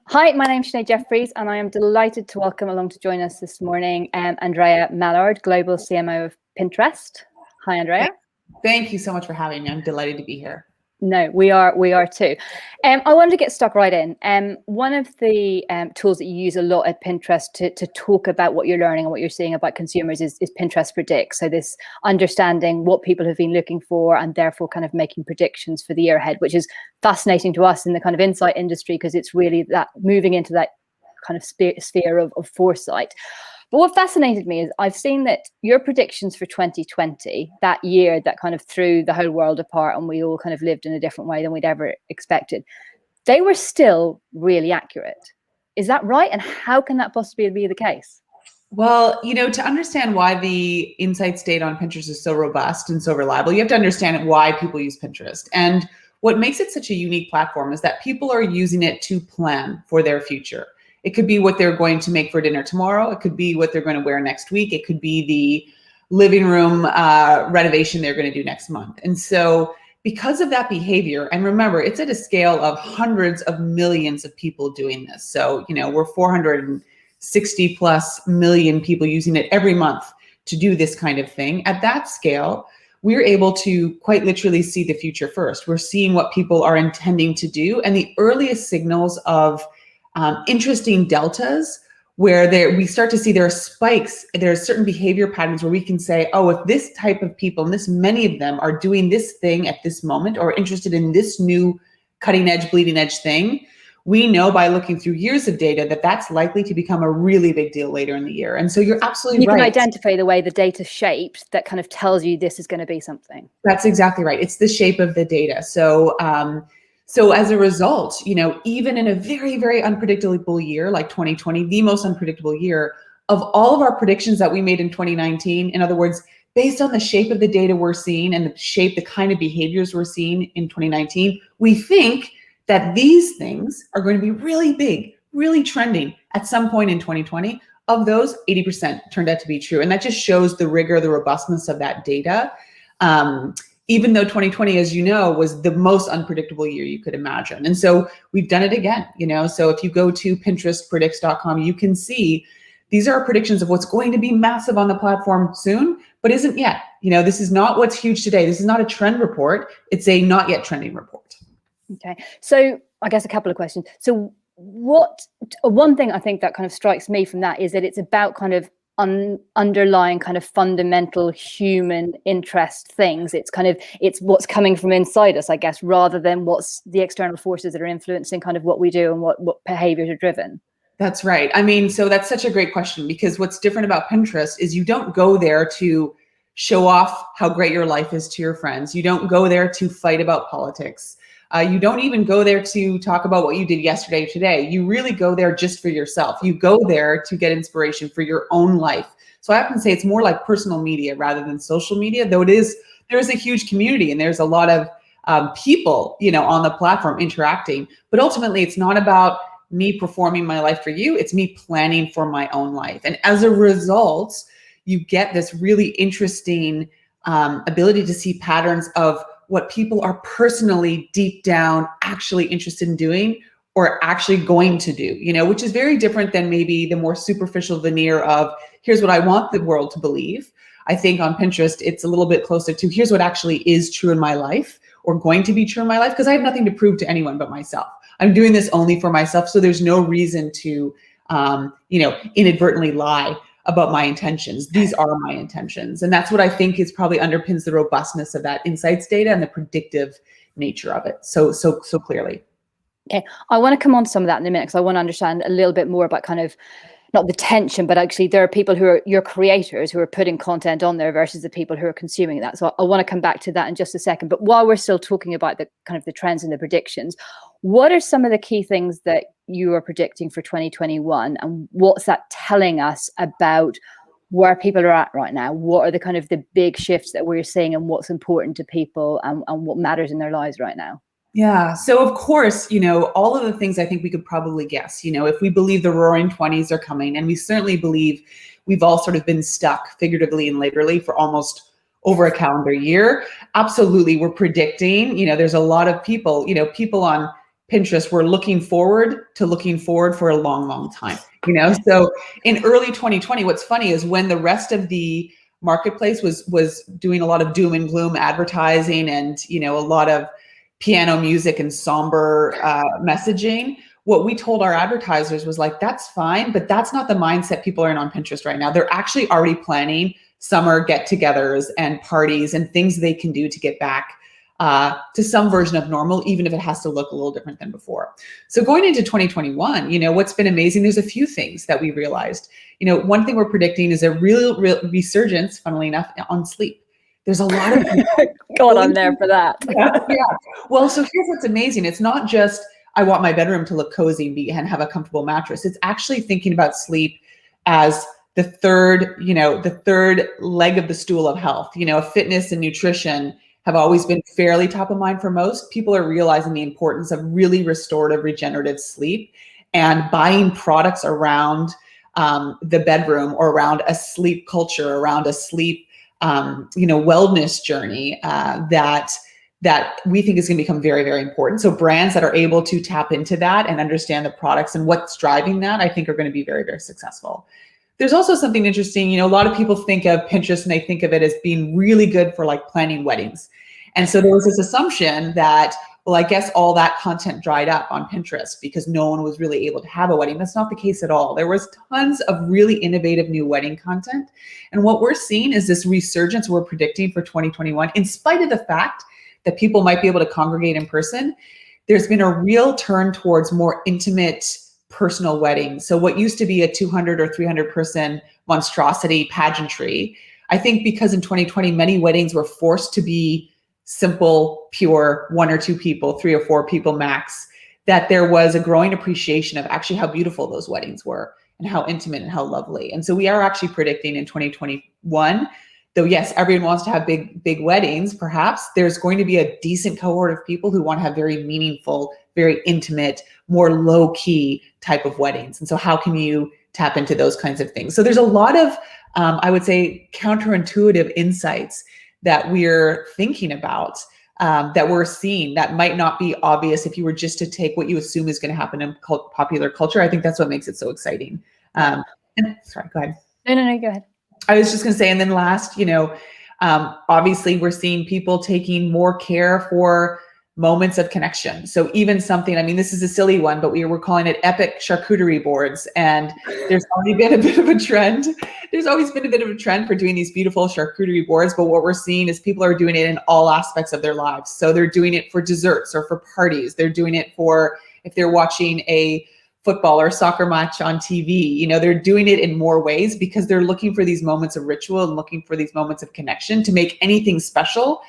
Hi, my name's Sinead Jefferies, and I am delighted to welcome along to join us this morning Andréa Mallard, Global CMO of Pinterest. Hi, Andréa. Thank you so much for having me. I'm delighted to be here. No, we are too. I wanted to get stuck right in. One of the tools that you use a lot at Pinterest to talk about what you're learning and what you're seeing about consumers is Pinterest Predict. So this understanding what people have been looking for and therefore kind of making predictions for the year ahead, which is fascinating to us in the kind of insight industry because it's really that moving into that kind of sphere of foresight. But what fascinated me is I've seen that your predictions for 2020, that year that kind of threw the whole world apart and we all kind of lived in a different way than we'd ever expected, they were still really accurate. Is that right? And how can that possibly be the case? Well, to understand why the insights data on Pinterest is so robust and so reliable, you have to understand why people use Pinterest. And what makes it such a unique platform is that people are using it to plan for their future. It could be what they're going to make for dinner tomorrow. It could be what they're going to wear next week. It could be the living room renovation they're going to do next month. And so because of that behavior, and remember, it's at a scale of hundreds of millions of people doing this. So, we're 460 plus million people using it every month to do this kind of thing. At that scale, we're able to quite literally see the future first. We're seeing what people are intending to do and the earliest signals of interesting deltas where we start to see there are spikes. There are certain behavior patterns where we can say, oh, if this type of people, and this many of them are doing this thing at this moment or interested in this new cutting edge, bleeding edge thing, we know by looking through years of data that that's likely to become a really big deal later in the year. And so you're absolutely right. You can identify the way the data's shaped that kind of tells you this is going to be something. That's exactly right. It's the shape of the data. So as a result, even in a very, very unpredictable year like 2020, the most unpredictable year of all of our predictions that we made in 2019, in other words, based on the shape of the data we're seeing and the kind of behaviors we're seeing in 2019, we think that these things are going to be really big, really trending at some point in 2020. Of those, 80% turned out to be true. And that just shows the rigor, the robustness of that data. Even though 2020, as you know, was the most unpredictable year you could imagine. And so we've done it again, so if you go to pinterestpredicts.com, you can see these are our predictions of what's going to be massive on the platform soon, but isn't yet. This is not what's huge today. This is not a trend report. It's a not yet trending report. Okay. So I guess a couple of questions. So one thing I think that kind of strikes me from that is that it's about kind of underlying kind of fundamental human interest things. It's what's coming from inside us, I guess, rather than what's the external forces that are influencing kind of what we do and what behaviors are driven. That's right. I mean, so that's such a great question because what's different about Pinterest is you don't go there to show off how great your life is to your friends. You don't go there to fight about politics. You don't even go there to talk about what you did yesterday or today. You really go there just for yourself. You go there to get inspiration for your own life. So I often say it's more like personal media rather than social media, though there is a huge community and there's a lot of people, on the platform interacting. But ultimately, it's not about me performing my life for you. It's me planning for my own life. And as a result, you get this really interesting ability to see patterns of what people are personally deep down actually interested in doing or actually going to do, which is very different than maybe the more superficial veneer of here's what I want the world to believe. I think on Pinterest, it's a little bit closer to here's what actually is true in my life or going to be true in my life because I have nothing to prove to anyone but myself. I'm doing this only for myself. So there's no reason to, inadvertently lie about my intentions. These are my intentions. And that's what I think is probably underpins the robustness of that insights data and the predictive nature of it so clearly. Okay. I want to come on to some of that in a minute because I want to understand a little bit more about kind of not the tension, but actually there are people who are your creators who are putting content on there versus the people who are consuming that. So I want to come back to that in just a second. But while we're still talking about the kind of the trends and the predictions, what are some of the key things that you are predicting for 2021 and what's that telling us about where people are at right now? What are the kind of the big shifts that we're seeing and what's important to people and what matters in their lives right now? Yeah. So of course, all of the things I think we could probably guess, if we believe the roaring 20s are coming, and we certainly believe we've all sort of been stuck figuratively and literally for almost over a calendar year. Absolutely. We're predicting, there's a lot of people, people on Pinterest were looking forward for a long, long time, you know? So in early 2020, what's funny is when the rest of the marketplace was doing a lot of doom and gloom advertising and, you know, a lot of piano music and somber messaging, what we told our advertisers was like, that's fine, but that's not the mindset people are in on Pinterest right now. They're actually already planning summer get-togethers and parties and things they can do to get back to some version of normal, even if it has to look a little different than before. So going into 2021, you know, what's been amazing, there's a few things that we realized. You know, one thing we're predicting is a real resurgence, funnily enough, on sleep. There's a lot of God, I'm there for that. yeah. Well, so here's what's amazing. It's not just I want my bedroom to look cozy and have a comfortable mattress. It's actually thinking about sleep as the third leg of the stool of health. You know, fitness and nutrition have always been fairly top of mind for most. People are realizing the importance of really restorative, regenerative sleep, and buying products around the bedroom or around a sleep culture, around a sleep wellness journey that we think is going to become very, very important. So brands that are able to tap into that and understand the products and what's driving that, I think are going to be very, very successful. There's also something interesting, you know, a lot of people think of Pinterest and they think of it as being really good for like planning weddings. And so there was this assumption that, well, I guess all that content dried up on Pinterest because no one was really able to have a wedding. That's not the case at all. There was tons of really innovative new wedding content. And what we're seeing is this resurgence we're predicting for 2021, in spite of the fact that people might be able to congregate in person. There's been a real turn towards more intimate personal weddings. So what used to be a 200 or 300 person monstrosity pageantry, I think because in 2020, many weddings were forced to be simple, pure, 1 or 2 people, 3 or 4 people max, that there was a growing appreciation of actually how beautiful those weddings were and how intimate and how lovely. And so we are actually predicting in 2021, though yes, everyone wants to have big weddings, perhaps there's going to be a decent cohort of people who want to have very meaningful, very intimate, more low-key type of weddings. And so how can you tap into those kinds of things? So there's a lot of, I would say, counterintuitive insights that we're thinking about, that we're seeing that might not be obvious if you were just to take what you assume is going to happen in popular culture. I think that's what makes it so exciting. And sorry, go ahead. No, go ahead. I was just going to say, and then last, you know, obviously we're seeing people taking more care for moments of connection. So even something, I mean, this is a silly one, but we're calling it epic charcuterie boards. And there's already been a bit of a trend. There's always been a bit of a trend for doing these beautiful charcuterie boards. But what we're seeing is people are doing it in all aspects of their lives. So they're doing it for desserts or for parties. They're doing it for if they're watching a football or soccer match on TV, you know, they're doing it in more ways because they're looking for these moments of ritual and looking for these moments of connection to make anything special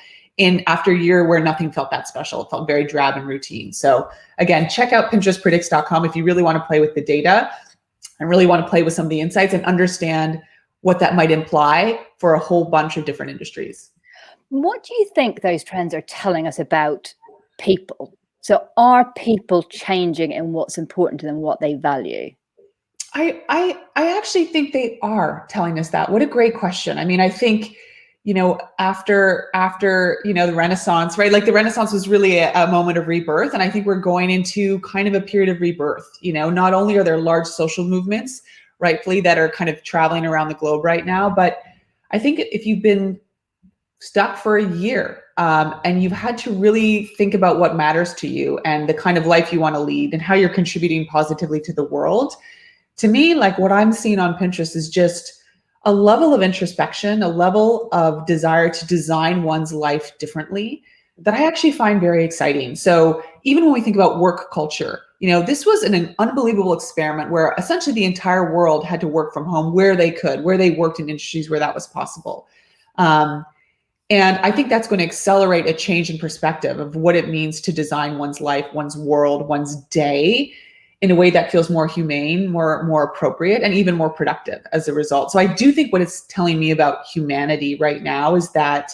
after a year where nothing felt that special. It felt very drab and routine. So again, check out PinterestPredicts.com if you really want to play with the data and really want to play with some of the insights and understand what that might imply for a whole bunch of different industries. What do you think those trends are telling us about people? So are people changing in what's important to them, what they value? I actually think they are telling us that. What a great question. I mean, I think, you know, after, you know, the Renaissance, right? Like the Renaissance was really a moment of rebirth. And I think we're going into kind of a period of rebirth. You know, not only are there large social movements, rightfully, that are kind of traveling around the globe right now, but I think if you've been stuck for a year and you've had to really think about what matters to you and the kind of life you want to lead and how you're contributing positively to the world, to me, like what I'm seeing on Pinterest is just a level of introspection, a level of desire to design one's life differently that I actually find very exciting. So even when we think about work culture, you know, this was an unbelievable experiment where essentially the entire world had to work from home where they could, where they worked in industries where that was possible. And I think that's going to accelerate a change in perspective of what it means to design one's life, one's world, one's day in a way that feels more humane, more appropriate, and even more productive as a result. So I do think what it's telling me about humanity right now is that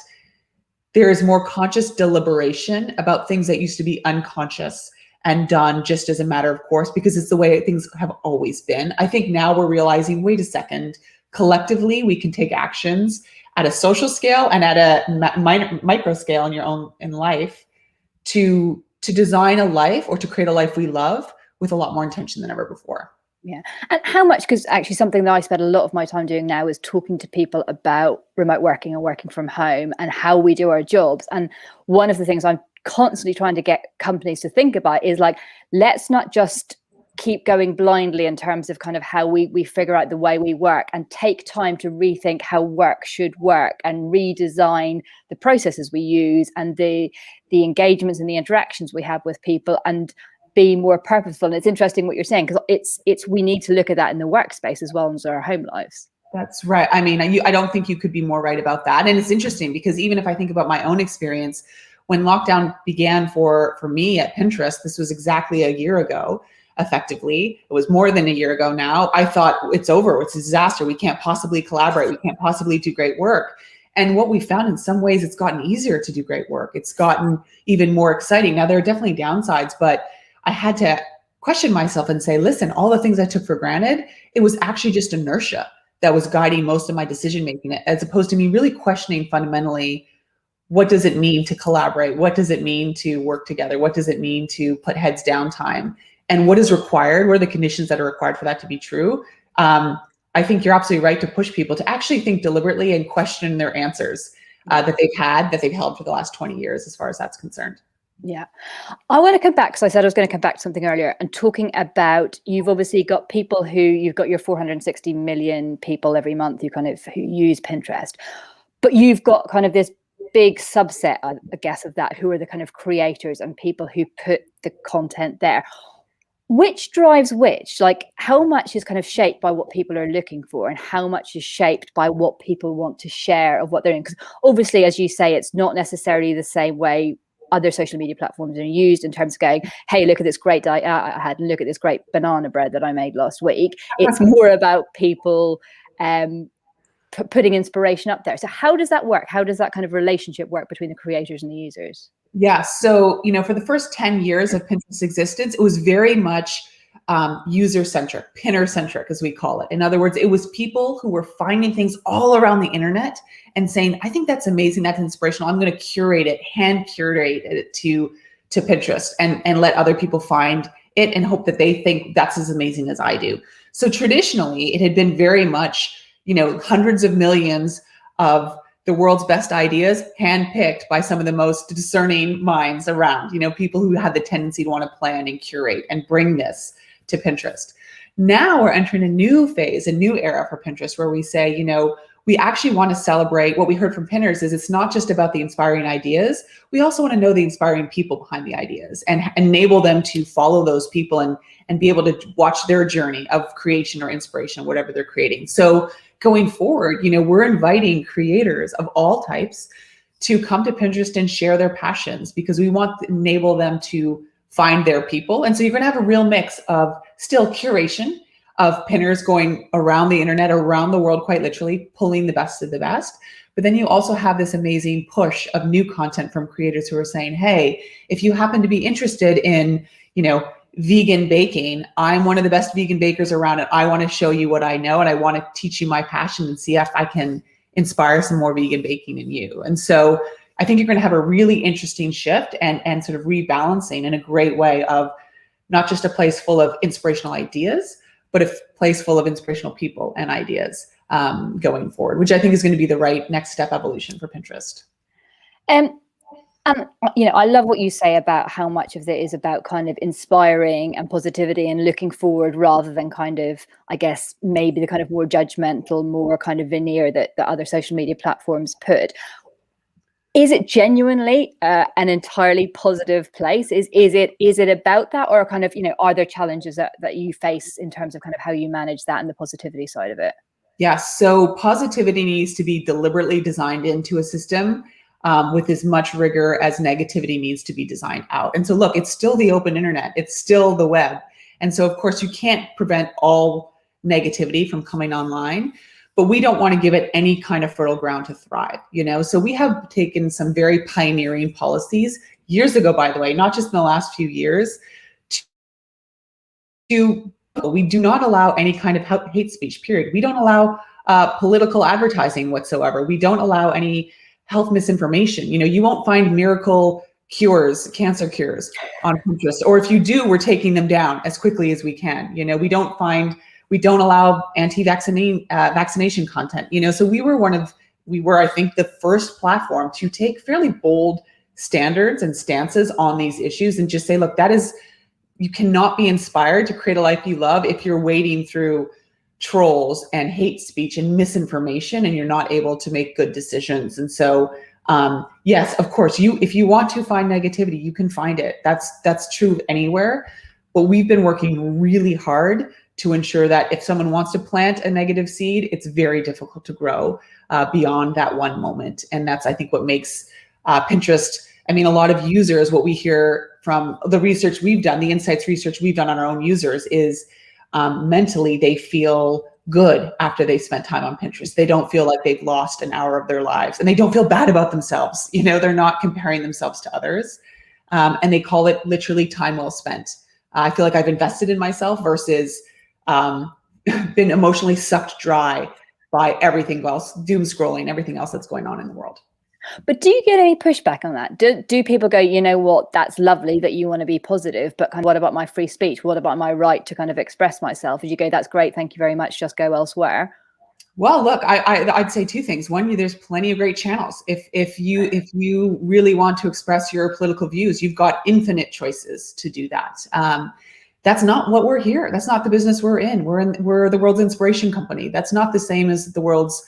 there is more conscious deliberation about things that used to be unconscious and done just as a matter of course, because it's the way things have always been. I think now we're realizing, wait a second, collectively we can take actions at a social scale and at a micro scale in your own life to to design a life or to create a life we love with a lot more intention than ever before. Yeah. And how much, because actually something that I spend a lot of my time doing now is talking to people about remote working and working from home and how we do our jobs. And one of the things I'm constantly trying to get companies to think about is like, let's not just keep going blindly in terms of kind of how we figure out the way we work, and take time to rethink how work should work and redesign the processes we use and the engagements and the interactions we have with people, and be more purposeful. And it's interesting what you're saying, because it's we need to look at that in the workspace as well as our home lives. That's right. I mean, I don't think you could be more right about that. And it's interesting because even if I think about my own experience, when lockdown began for me at Pinterest, this was exactly a year ago, effectively. It was more than a year ago now. I thought it's over. It's a disaster. We can't possibly collaborate. We can't possibly do great work. And what we found, in some ways, it's gotten easier to do great work. It's gotten even more exciting. Now, there are definitely downsides, but I had to question myself and say, listen, all the things I took for granted, it was actually just inertia that was guiding most of my decision making, as opposed to me really questioning fundamentally, what does it mean to collaborate? What does it mean to work together? What does it mean to put heads down time? And what is required? What are the conditions that are required for that to be true? I think you're absolutely right to push people to actually think deliberately and question their answers that they've held for the last 20 years, as far as that's concerned. Yeah. I want to come back, because I said I was going to come back to something earlier, and talking about, you've obviously got people you've got your 460 million people every month who use Pinterest, but you've got kind of this big subset, I guess, of that, who are the kind of creators and people who put the content there. Which drives which? Like, how much is kind of shaped by what people are looking for, and how much is shaped by what people want to share of what they're doing? Because obviously, as you say, it's not necessarily the same way other social media platforms are used, in terms of going, hey, look at this great diet I had, and look at this great banana bread that I made last week. It's more about people putting inspiration up there. So how does that work? How does that kind of relationship work between the creators and the users? Yeah. So, for the first 10 years of Pinterest's existence, it was very much user-centric, pinner-centric, as we call it. In other words, it was people who were finding things all around the internet and saying, I think that's amazing, that's inspirational, I'm going to curate it, hand curate it to Pinterest, and let other people find it and hope that they think that's as amazing as I do. So traditionally, it had been very much, hundreds of millions of the world's best ideas, handpicked by some of the most discerning minds around, people who had the tendency to want to plan and curate and bring this to Pinterest. Now we're entering a new phase, a new era for Pinterest, where we say, we actually want to celebrate. What we heard from pinners is it's not just about the inspiring ideas. We also want to know the inspiring people behind the ideas and enable them to follow those people and be able to watch their journey of creation or inspiration, whatever they're creating. So going forward, we're inviting creators of all types to come to Pinterest and share their passions, because we want to enable them to find their people. And so you're going to have a real mix of still curation of pinners going around the internet, around the world, quite literally pulling the best of the best. But then you also have this amazing push of new content from creators who are saying, hey, if you happen to be interested in, vegan baking, I'm one of the best vegan bakers around, and I want to show you what I know, and I want to teach you my passion and see if I can inspire some more vegan baking in you. And so I think you're going to have a really interesting shift and sort of rebalancing in a great way of not just a place full of inspirational ideas, but a place full of inspirational people and ideas going forward, which I think is going to be the right next step evolution for Pinterest. I love what you say about how much of it is about kind of inspiring and positivity and looking forward, rather than kind of, I guess, maybe the kind of more judgmental, more kind of veneer that the other social media platforms put. Is it genuinely an entirely positive place? Is it about that, or kind of, are there challenges that you face in terms of kind of how you manage that and the positivity side of it? Yes. So positivity needs to be deliberately designed into a system with as much rigor as negativity needs to be designed out. And so look, it's still the open internet. It's still the web. And so of course you can't prevent all negativity from coming online, but we don't want to give it any kind of fertile ground to thrive, So we have taken some very pioneering policies years ago, by the way, not just in the last few years, we do not allow any kind of hate speech, period. We don't allow political advertising whatsoever. We don't allow any health misinformation. You won't find miracle cancer cures on Pinterest. Or if you do, we're taking them down as quickly as we can. You know, we don't allow vaccination content, you know, so we were, I think, the first platform to take fairly bold standards and stances on these issues and just say, look, you cannot be inspired to create a life you love if you're wading through trolls and hate speech and misinformation and you're not able to make good decisions. And so, yes, of course, if you want to find negativity, you can find it. That's true anywhere. But we've been working really hard to ensure that if someone wants to plant a negative seed, it's very difficult to grow beyond that one moment. And that's, I think, what makes Pinterest, I mean, a lot of users, what we hear from the research we've done, the insights research we've done on our own users is mentally they feel good after they spent time on Pinterest. They don't feel like they've lost an hour of their lives, and they don't feel bad about themselves. You know, they're not comparing themselves to others. And they call it literally time well spent. I feel like I've invested in myself versus been emotionally sucked dry by everything else, doom scrolling, everything else that's going on in the world. But do you get any pushback on that? Do people go, you know what, that's lovely that you want to be positive, but kind of what about my free speech? What about my right to kind of express myself? As you go, that's great, thank you very much, just go elsewhere. Well, look, I'd say two things. One, there's plenty of great channels. If you really want to express your political views, you've got infinite choices to do that. That's not what we're here. That's not the business we're in. We're the world's inspiration company. That's not the same as the world's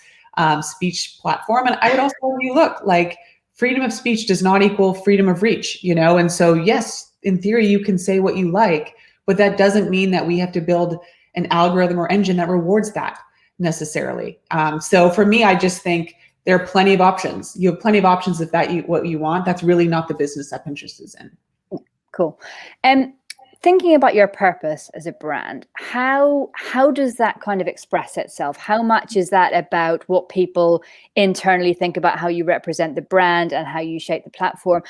speech platform. And I would also argue, look, like freedom of speech does not equal freedom of reach, you know? And so, yes, in theory, you can say what you like, but that doesn't mean that we have to build an algorithm or engine that rewards that necessarily. So for me, I just think there are plenty of options. You have plenty of options if what you want. That's really not the business that Pinterest is in. Cool. Thinking about your purpose as a brand, how does that kind of express itself? How much is that about what people internally think about how you represent the brand and how you shape the platform?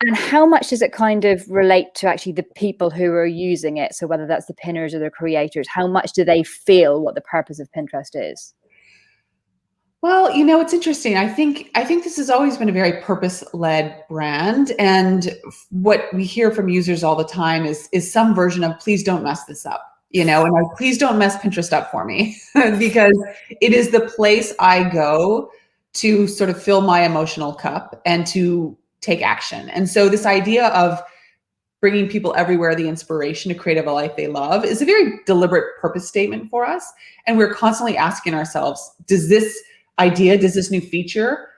And how much does it kind of relate to actually the people who are using it? So whether that's the pinners or the creators, how much do they feel what the purpose of Pinterest is? Well, you know, it's interesting. I think this has always been a very purpose-led brand. And what we hear from users all the time is some version of, please don't mess this up, you know, and please don't mess Pinterest up for me, because it is the place I go to sort of fill my emotional cup and to take action. And so this idea of bringing people everywhere the inspiration to create a life they love is a very deliberate purpose statement for us. And we're constantly asking ourselves, does this new feature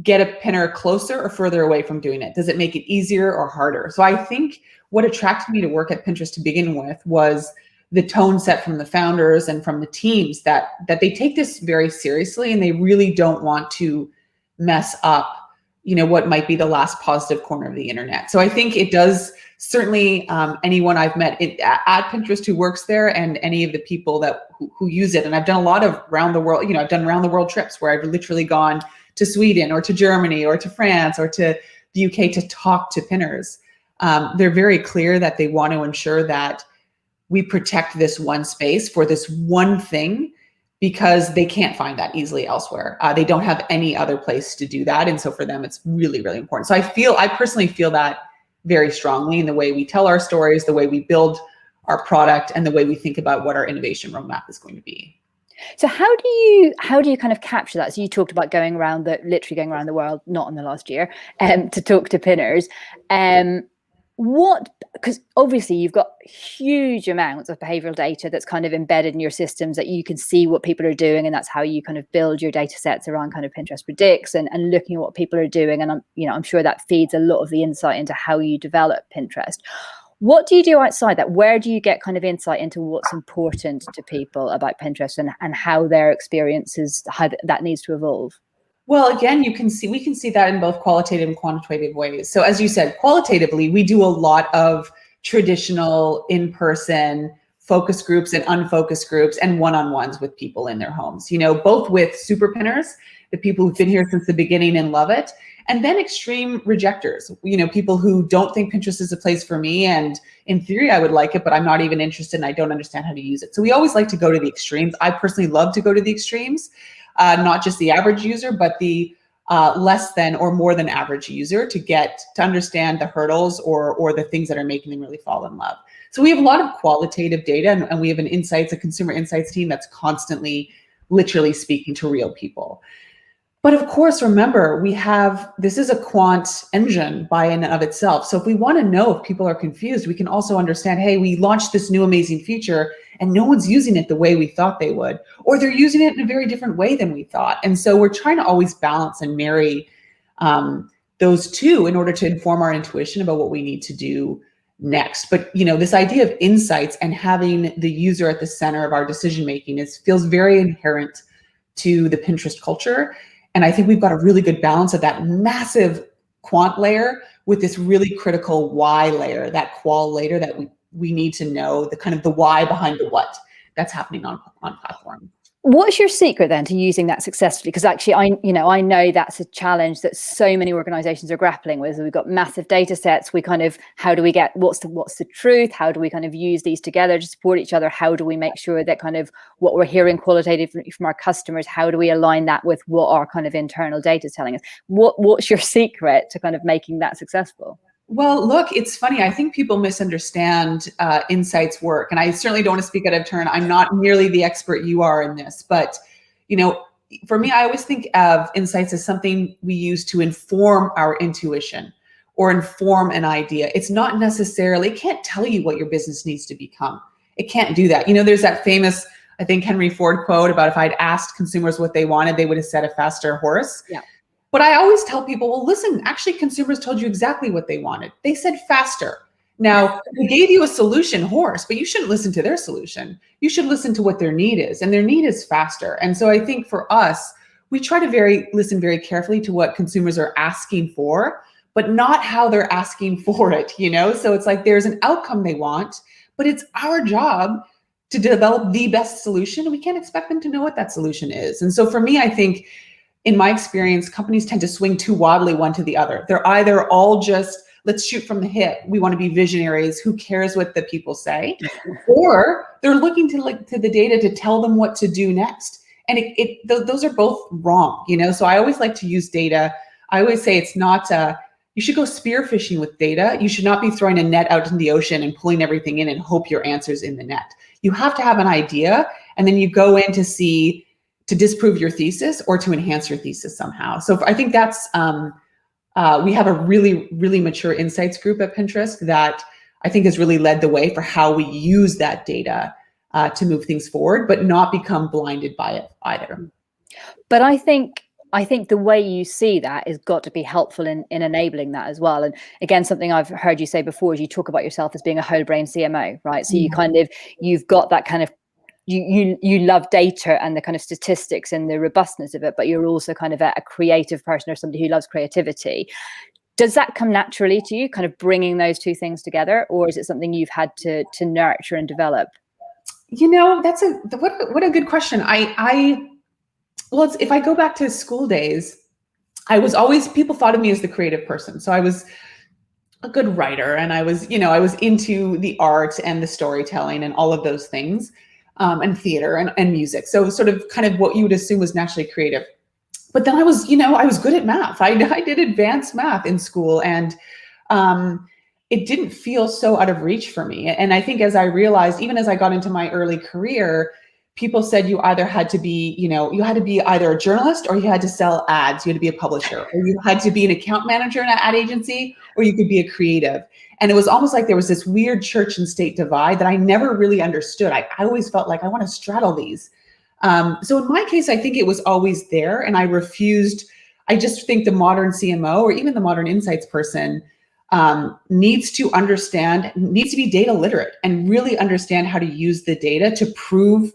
get a pinner closer or further away from doing it? Does it make it easier or harder? So I think what attracted me to work at Pinterest to begin with was the tone set from the founders and from the teams that they take this very seriously, and they really don't want to mess up, you know, what might be the last positive corner of the internet. So I think it does certainly, anyone I've met at Pinterest who works there, and any of the people who use it. And I've done a lot of round the world, you know, I've done round the world trips where I've literally gone to Sweden or to Germany or to France or to the UK to talk to pinners. They're very clear that they want to ensure that we protect this one space for this one thing, because they can't find that easily elsewhere. They don't have any other place to do that. And so for them, it's really, really important. So I personally feel that very strongly in the way we tell our stories, the way we build our product, and the way we think about what our innovation roadmap is going to be. So how do you kind of capture that? So you talked about literally going around the world, not in the last year, to talk to pinners. Because obviously you've got huge amounts of behavioral data that's kind of embedded in your systems that you can see what people are doing, and that's how you kind of build your data sets around kind of Pinterest predicts and looking at what people are doing. And I'm sure that feeds a lot of the insight into how you develop Pinterest. What do you do outside that? Where do you get kind of insight into what's important to people about Pinterest and how their experiences, how that needs to evolve? Well, again, we can see that in both qualitative and quantitative ways. So as you said, qualitatively, we do a lot of traditional in-person focus groups and unfocused groups and one-on-ones with people in their homes, you know, both with super pinners, the people who've been here since the beginning and love it, and then extreme rejectors, you know, people who don't think Pinterest is a place for me. And in theory, I would like it, but I'm not even interested and I don't understand how to use it. So we always like to go to the extremes. I personally love to go to the extremes. Not just the average user, but the less than or more than average user to understand the hurdles or the things that are making them really fall in love. So we have a lot of qualitative data, and we have a consumer insights team that's constantly literally speaking to real people. But of course, remember, this is a quant engine by and of itself. So if we want to know if people are confused, we can also understand, hey, we launched this new amazing feature and no one's using it the way we thought they would, or they're using it in a very different way than we thought. And so we're trying to always balance and marry those two in order to inform our intuition about what we need to do next. But this idea of insights and having the user at the center of our decision making feels very inherent to the Pinterest culture. And I think we've got a really good balance of that massive quant layer with this really critical why layer, that qual layer that we need to know the kind of the why behind the what that's happening on platform. What's your secret then to using that successfully? Because actually, I know that's a challenge that so many organizations are grappling with. We've got massive data sets. How do we get, what's the truth? How do we kind of use these together to support each other? How do we make sure that kind of what we're hearing qualitatively from our customers, how do we align that with what our kind of internal data is telling us? What's your secret to kind of making that successful? Well, look, it's funny. I think people misunderstand insights work. And I certainly don't want to speak out of turn. I'm not nearly the expert you are in this. But, for me, I always think of insights as something we use to inform our intuition or inform an idea. It's not necessarily, it can't tell you what your business needs to become. It can't do that. There's that famous, I think, Henry Ford quote about if I'd asked consumers what they wanted, they would have said a faster horse. Yeah. But I always tell people, well, listen, actually consumers told you exactly what they wanted. They said faster. Now, they gave you a solution, horse, but you shouldn't listen to their solution. You should listen to what their need is, and their need is faster. And so I think for us, we try to listen very carefully to what consumers are asking for, but not how they're asking for it, So it's like there's an outcome they want, but it's our job to develop the best solution. We can't expect them to know what that solution is. And so for me, I think, in my experience, companies tend to swing too wildly one to the other. They're either all just, let's shoot from the hip. We want to be visionaries. Who cares what the people say? Or they're looking to the data to tell them what to do next. And those are both wrong, So I always like to use data. I always say it's not, you should go spearfishing with data. You should not be throwing a net out in the ocean and pulling everything in and hope your answer's in the net. You have to have an idea, and then you go in to disprove your thesis or to enhance your thesis somehow. So I think that's, we have a really, really mature insights group at Pinterest that I think has really led the way for how we use that data to move things forward, but not become blinded by it either. But I think the way you see that has got to be helpful in enabling that as well. And again, something I've heard you say before is you talk about yourself as being a whole brain CMO, right? So you've got that kind of, you love data and the kind of statistics and the robustness of it, but you're also kind of a creative person or somebody who loves creativity. Does that come naturally to you, kind of bringing those two things together, or is it something you've had to nurture and develop? That's what a good question. If I go back to school days, people thought of me as the creative person. So I was a good writer, and I was into the art and the storytelling and all of those things. And theater and music. So sort of kind of what you would assume was naturally creative. But then I was good at math. I did advanced math in school, and it didn't feel so out of reach for me. And I think as I realized, even as I got into my early career, people said you either had to be, you had to be either a journalist, or you had to sell ads. You had to be a publisher, or you had to be an account manager in an ad agency, or you could be a creative. And it was almost like there was this weird church and state divide that I never really understood. I always felt like I want to straddle these. So in my case, I think it was always there, and I refused. I just think the modern CMO or even the modern insights person needs to be data literate and really understand how to use the data to prove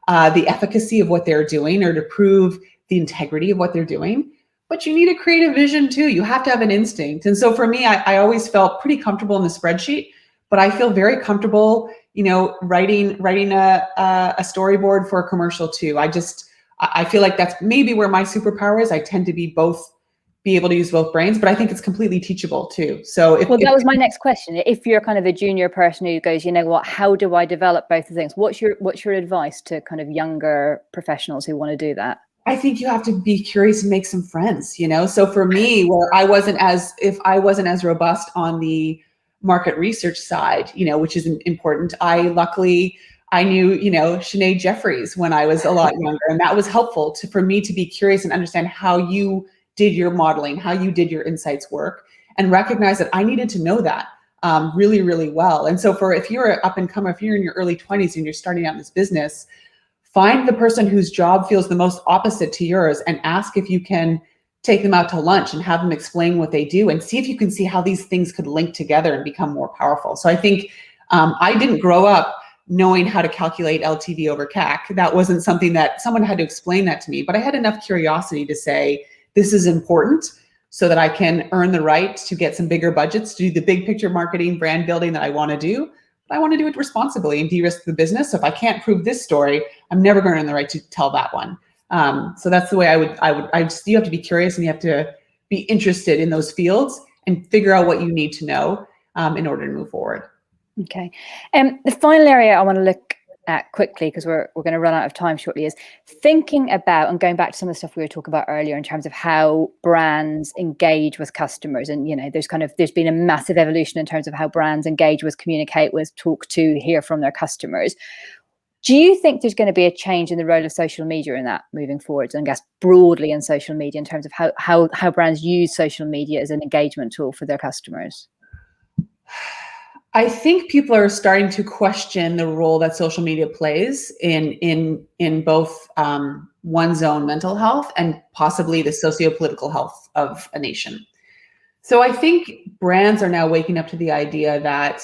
the efficacy of what they're doing or to prove the integrity of what they're doing. But you need a creative vision too. You have to have an instinct. And so for me, I always felt pretty comfortable in the spreadsheet, but I feel very comfortable, writing a storyboard for a commercial too. I feel like that's maybe where my superpower is. I tend to be able to use both brains, but I think it's completely teachable too. So that was my next question. If you're kind of a junior person who goes, how do I develop both of things? What's your advice to kind of younger professionals who want to do that? I think you have to be curious and make some friends, you know? So for me, where if I wasn't as robust on the market research side, you know, which is important, I knew, you know, Sinead Jefferies when I was a lot younger. And that was helpful for me to be curious and understand how you did your modeling, how you did your insights work, and recognize that I needed to know that really, really well. And so if you're an up and comer, if you're in your early 20s and you're starting out in this business, find the person whose job feels the most opposite to yours and ask if you can take them out to lunch and have them explain what they do, and see if you can see how these things could link together and become more powerful. So I think I didn't grow up knowing how to calculate LTV over CAC. That wasn't something that someone had to explain that to me, but I had enough curiosity to say, this is important so that I can earn the right to get some bigger budgets to do the big picture marketing, brand building that I want to do. But I want to do it responsibly and de-risk the business. So if I can't prove this story, I'm never going to earn the right to tell that one. So that's the way you have to be curious, and you have to be interested in those fields and figure out what you need to know in order to move forward. Okay. The final area I want to look at quickly, because we're going to run out of time shortly, is thinking about and going back to some of the stuff we were talking about earlier in terms of how brands engage with customers. And, you know, there's been a massive evolution in terms of how brands engage with, communicate with, talk to, hear from their customers. Do you think there's going to be a change in the role of social media in that moving forward? And I guess broadly in social media in terms of how brands use social media as an engagement tool for their customers? I think people are starting to question the role that social media plays in both one's own mental health and possibly the socio-political health of a nation. So I think brands are now waking up to the idea that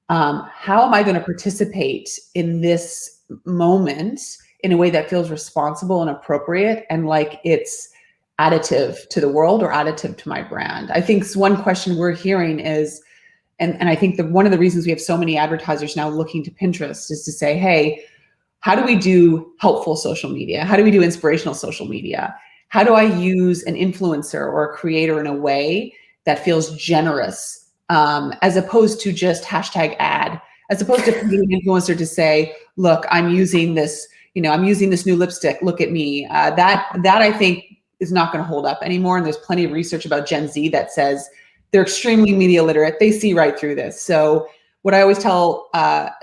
how am I going to participate in this moment in a way that feels responsible and appropriate and like it's additive to the world or additive to my brand? I think one question we're hearing is, and I think one of the reasons we have so many advertisers now looking to Pinterest is to say, hey, how do we do helpful social media? How do we do inspirational social media? How do I use an influencer or a creator in a way that feels generous, as opposed to just hashtag ad, as opposed to being an influencer to say, look, I'm using this new lipstick, look at me. That I think is not going to hold up anymore. And there's plenty of research about Gen Z that says they're extremely media literate. They see right through this. So what I always tell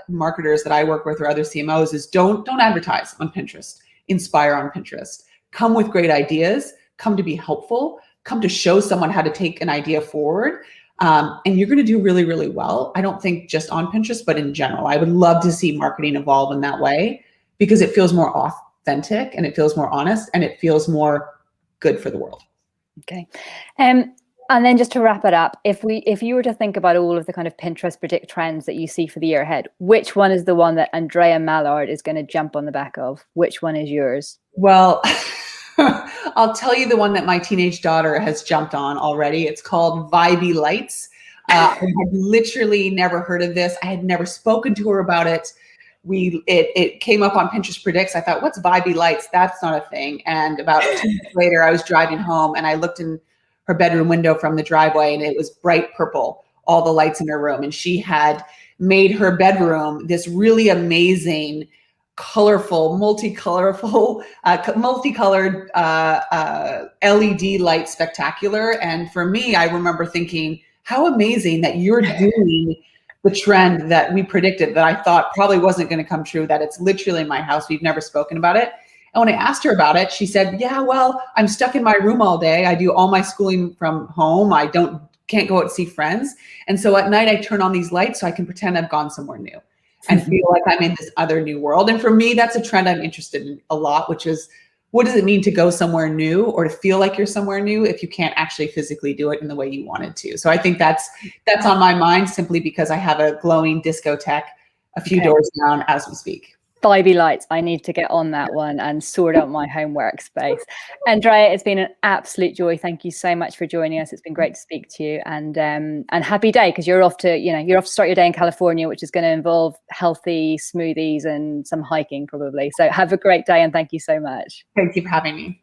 marketers that I work with or other CMOs is don't advertise on Pinterest, inspire on Pinterest. Come with great ideas, come to be helpful, come to show someone how to take an idea forward. And you're going to do really, really well. I don't think just on Pinterest, but in general. I would love to see marketing evolve in that way because it feels more authentic and it feels more honest and it feels more good for the world. Okay. And then just to wrap it up, if you were to think about all of the kind of Pinterest predict trends that you see for the year ahead, which one is the one that Andréa Mallard is going to jump on the back of? Which one is yours? Well, I'll tell you the one that my teenage daughter has jumped on already. It's called Vibey Lights. I had literally never heard of this. I had never spoken to her about it. It came up on Pinterest Predicts. I thought, what's Vibey Lights? That's not a thing. And about 2 weeks later, I was driving home and I looked in her bedroom window from the driveway and it was bright purple, all the lights in her room. And she had made her bedroom this really amazing, colorful, multicolored LED light spectacular. And for me, I remember thinking, how amazing that you're doing the trend that we predicted that I thought probably wasn't going to come true, that it's literally in my house. We've never spoken about it. And when I asked her about it, she said, yeah, well, I'm stuck in my room all day. I do all my schooling from home. I can't go out and see friends. And so at night I turn on these lights so I can pretend I've gone somewhere new and feel like I'm in this other new world. And for me, that's a trend I'm interested in a lot, which is, what does it mean to go somewhere new or to feel like you're somewhere new if you can't actually physically do it in the way you wanted to? So I think that's on my mind simply because I have a glowing discotheque a few doors down as we speak. Vibey Lights. I need to get on that one and sort out my home workspace. Andréa, it's been an absolute joy. Thank you so much for joining us. It's been great to speak to you, and happy day, because you're off to start your day in California, which is going to involve healthy smoothies and some hiking probably. So have a great day and thank you so much. Thank you for having me.